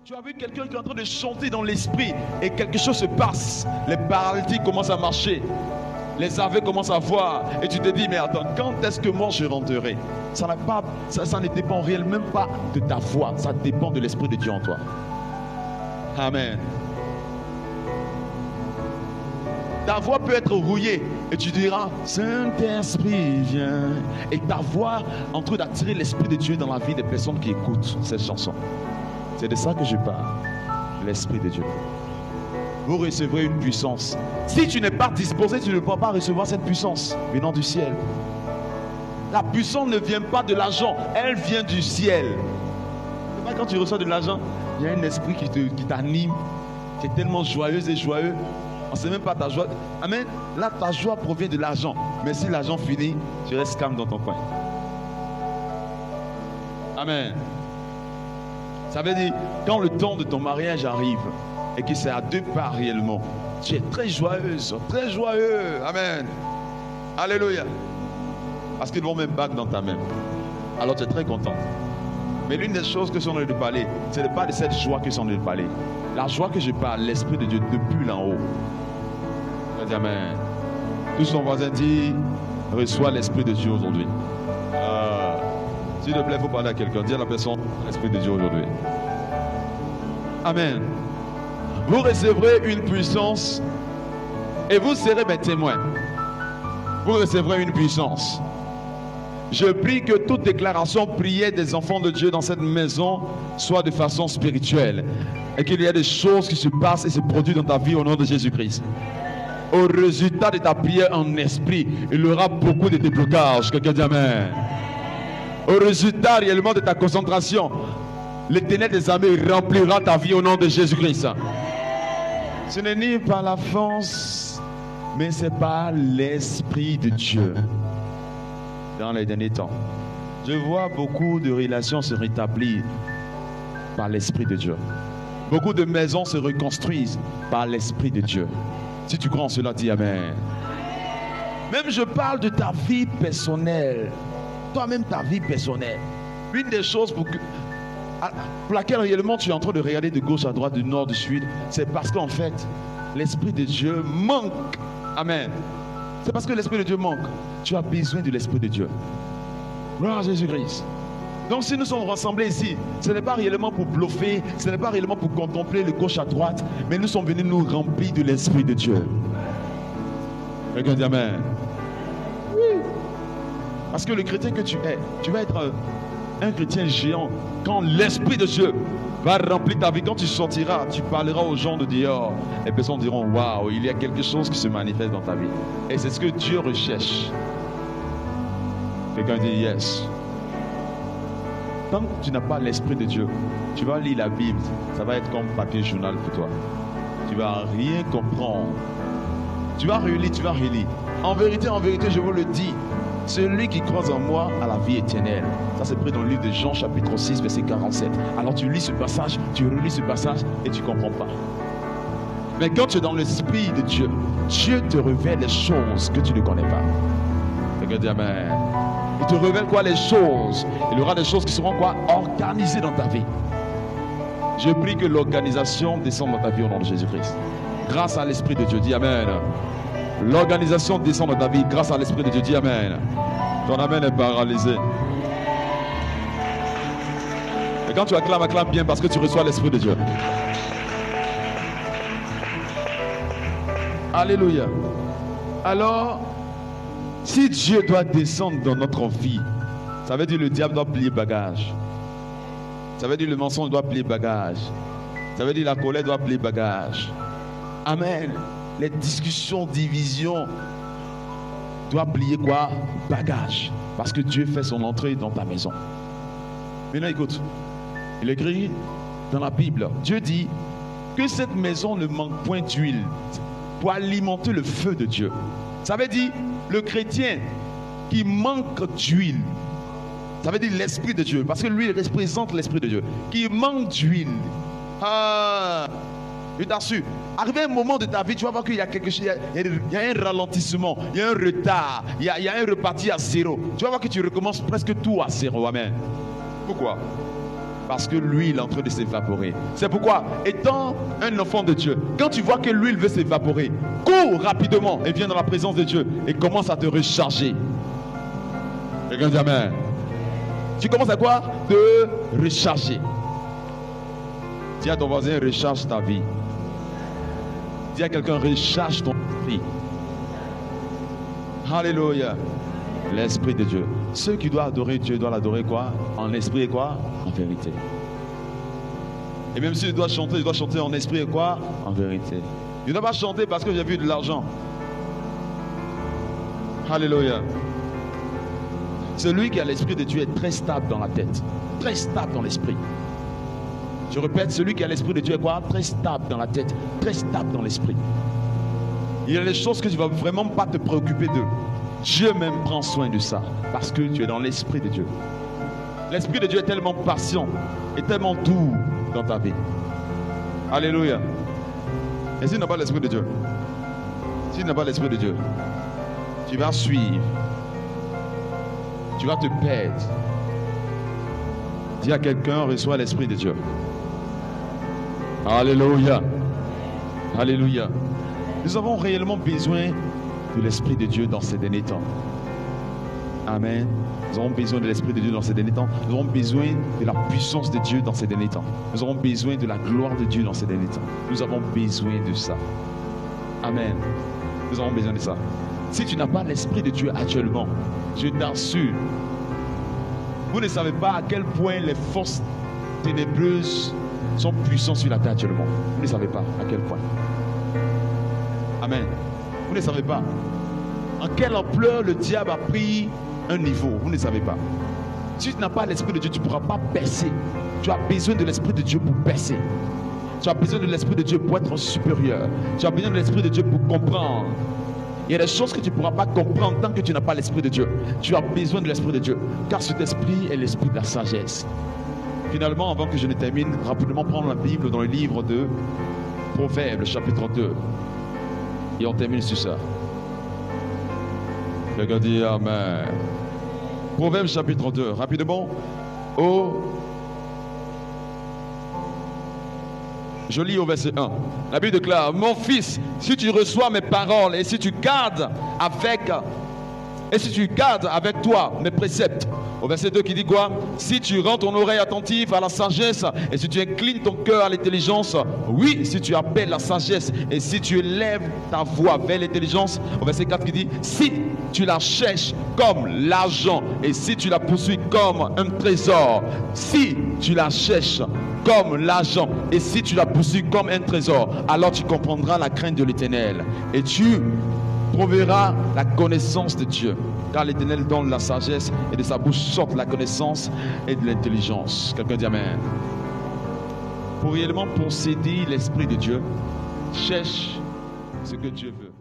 Tu as vu quelqu'un qui est en train de chanter dans l'esprit et quelque chose se passe. Les paralytiques commencent à marcher. Les aveugles commencent à voir. Et tu te dis, mais attends, quand est-ce que moi je rentrerai? Ça ne dépend réellement même pas de ta foi. Ça dépend de l'Esprit de Dieu en toi. Amen. Ta voix peut être rouillée et tu diras, Saint-Esprit viens. Et ta voix en train d'attirer l'Esprit de Dieu dans la vie des personnes qui écoutent cette chanson. C'est de ça que je parle. L'Esprit de Dieu. Vous recevrez une puissance. Si tu n'es pas disposé, tu ne pourras pas recevoir cette puissance venant du ciel. La puissance ne vient pas de l'argent, elle vient du ciel. C'est pas quand tu reçois de l'argent, il y a un esprit qui t'anime. Tu es tellement joyeuse et joyeux. On ne sait même pas ta joie. Amen. Là, ta joie provient de l'argent. Mais si l'argent finit, tu restes calme dans ton coin. Amen. Ça veut dire, quand le temps de ton mariage arrive et que c'est à deux parts réellement, tu es très joyeuse, très joyeux. Amen. Alléluia. Parce qu'ils vont même battre dans ta main. Alors tu es très content. Mais l'une des choses que sont en train de parler, ce n'est pas de cette joie que sont en train de parler. La joie que je parle, l'Esprit de Dieu depuis là haut. Amen. Tout son voisin dit, reçois l'Esprit de Dieu aujourd'hui. S'il te plaît, il faut parler à quelqu'un. Dis à la personne, l'Esprit de Dieu aujourd'hui. Amen. Vous recevrez une puissance et vous serez mes témoins. Vous recevrez une puissance. Je prie que toute déclaration, prière des enfants de Dieu dans cette maison soit de façon spirituelle. Et qu'il y ait des choses qui se passent et se produisent dans ta vie au nom de Jésus-Christ. Au résultat de ta prière en esprit, il y aura beaucoup de déblocages. Quelqu'un dit Amen. Au résultat réellement de ta concentration, l'Éternel des armées remplira ta vie au nom de Jésus-Christ. Ce n'est ni par la force, mais c'est par l'Esprit de Dieu. Dans les derniers temps, je vois beaucoup de relations se rétablir par l'Esprit de Dieu. Beaucoup de maisons se reconstruisent par l'Esprit de Dieu. Si tu crois en cela, dis Amen. Même je parle de ta vie personnelle. Toi-même, ta vie personnelle. Une des choses pour laquelle réellement tu es en train de regarder de gauche à droite, du nord, du sud, c'est parce qu'en fait, l'Esprit de Dieu manque. Amen. C'est parce que l'Esprit de Dieu manque. Tu as besoin de l'Esprit de Dieu. Gloire à Jésus-Christ. Donc si nous sommes rassemblés ici, ce n'est pas réellement pour bluffer, ce n'est pas réellement pour contempler le gauche à droite, mais nous sommes venus nous remplir de l'Esprit de Dieu. Quelqu'un dit Amen. Oui. Parce que le chrétien que tu es, tu vas être un chrétien géant quand l'Esprit de Dieu va remplir ta vie. Quand tu sortiras, tu parleras aux gens de dehors. Les personnes diront, waouh, il y a quelque chose qui se manifeste dans ta vie. Et c'est ce que Dieu recherche. Quelqu'un dit yes. Tant que tu n'as pas l'Esprit de Dieu, tu vas lire la Bible, ça va être comme papier journal pour toi. Tu vas rien comprendre. Tu vas relire, tu vas relire. En vérité, je vous le dis, celui qui croit en moi a la vie éternelle. Ça c'est pris dans le livre de Jean chapitre 6 verset 47. Alors tu lis ce passage, tu relis ce passage et tu ne comprends pas. Mais quand tu es dans l'Esprit de Dieu, Dieu te révèle les choses que tu ne connais pas. Regardez, Amen. Il te révèle quoi? Les choses. Il y aura des choses qui seront quoi? Organisées dans ta vie. Je prie que l'organisation descende dans ta vie au nom de Jésus-Christ. Grâce à l'Esprit de Dieu, dis Amen. L'organisation descend dans ta vie grâce à l'Esprit de Dieu, dis Amen. Ton Amen est paralysé. Et quand tu acclames, acclame bien parce que tu reçois l'Esprit de Dieu. Alléluia. Alors, si Dieu doit descendre dans notre vie, ça veut dire le diable doit plier bagage. Ça veut dire le mensonge doit plier bagage. Ça veut dire la colère doit plier bagage. Amen. Les discussions, divisions doivent plier quoi? Bagage. Parce que Dieu fait son entrée dans ta maison. Maintenant écoute, il écrit dans la Bible, Dieu dit que cette maison ne manque point d'huile pour alimenter le feu de Dieu. Ça veut dire le chrétien qui manque d'huile, ça veut dire l'Esprit de Dieu, parce que lui il représente l'Esprit de Dieu, qui manque d'huile. Je t'assure, arrivé un moment de ta vie, tu vas voir qu'il y a quelque chose, il y a un ralentissement, il y a un retard, il y a un reparti à zéro. Tu vas voir que tu recommences presque tout à zéro. Amen. Pourquoi? Parce que l'huile est en train de s'évaporer. C'est pourquoi, étant un enfant de Dieu, quand tu vois que l'huile veut s'évaporer, cours rapidement et viens dans la présence de Dieu et commence à te recharger. Quelqu'un dit amen. Tu commences à quoi? Te recharger. Dis à ton voisin, recharge ta vie. Dis à quelqu'un, recharge ton esprit. Alléluia. L'Esprit de Dieu. Ceux qui doivent adorer Dieu doivent l'adorer quoi? En esprit et quoi? En vérité. Et même si je dois chanter en esprit et quoi? En vérité. Je ne dois pas chanter parce que j'ai vu de l'argent. Alléluia. Celui qui a l'Esprit de Dieu est très stable dans la tête. Très stable dans l'esprit. Je répète, celui qui a l'Esprit de Dieu est quoi? Très stable dans la tête. Très stable dans l'esprit. Il y a des choses que tu ne vas vraiment pas te préoccuper d'eux. Dieu même prend soin de ça parce que tu es dans l'Esprit de Dieu. L'Esprit de Dieu est tellement patient et tellement doux dans ta vie. Alléluia. Et si tu n'as pas l'Esprit de Dieu, si tu n'as pas l'Esprit de Dieu, tu vas suivre, tu vas te perdre. Dis à quelqu'un, reçois l'Esprit de Dieu. Alléluia. Alléluia. Nous avons réellement besoin de l'Esprit de Dieu dans ces derniers temps. Amen. Nous avons besoin de l'Esprit de Dieu dans ces derniers temps. Nous avons besoin de la puissance de Dieu dans ces derniers temps. Nous avons besoin de la gloire de Dieu dans ces derniers temps. Nous avons besoin de ça. Amen. Nous avons besoin de ça. Si tu n'as pas l'Esprit de Dieu actuellement, je t'assure, vous ne savez pas à quel point les forces ténébreuses sont puissantes sur la terre actuellement. Vous ne savez pas à quel point. Amen. Vous ne savez pas en quelle ampleur le diable a pris un niveau. Vous ne savez pas. Si tu n'as pas l'Esprit de Dieu, tu ne pourras pas percer. Tu as besoin de l'Esprit de Dieu pour percer. Tu as besoin de l'Esprit de Dieu pour être supérieur. Tu as besoin de l'Esprit de Dieu pour comprendre. Il y a des choses que tu ne pourras pas comprendre tant que tu n'as pas l'Esprit de Dieu. Tu as besoin de l'Esprit de Dieu. Car cet esprit est l'esprit de la sagesse. Finalement, avant que je ne termine, rapidement prendre la Bible dans le livre de Proverbes, chapitre 2. Et on termine sur ça. Quelqu'un dit amen. Proverbes chapitre 2. Rapidement. Je lis au verset 1. La Bible déclare: mon fils, si tu reçois mes paroles et si tu gardes avec toi mes préceptes. Au verset 2 qui dit quoi? Si tu rends ton oreille attentive à la sagesse et si tu inclines ton cœur à l'intelligence. Oui, si tu appelles la sagesse et si tu élèves ta voix vers l'intelligence. Au verset 4 qui dit: si tu la cherches comme l'argent et si tu la poursuis comme un trésor. Si tu la cherches comme l'argent et si tu la poursuis comme un trésor, alors tu comprendras la crainte de l'Éternel et tu trouveras la connaissance de Dieu. Car l'Éternel donne la sagesse et de sa bouche sortent la connaissance et de l'intelligence. Quelqu'un dit amen. Pour réellement posséder l'Esprit de Dieu, cherche ce que Dieu veut.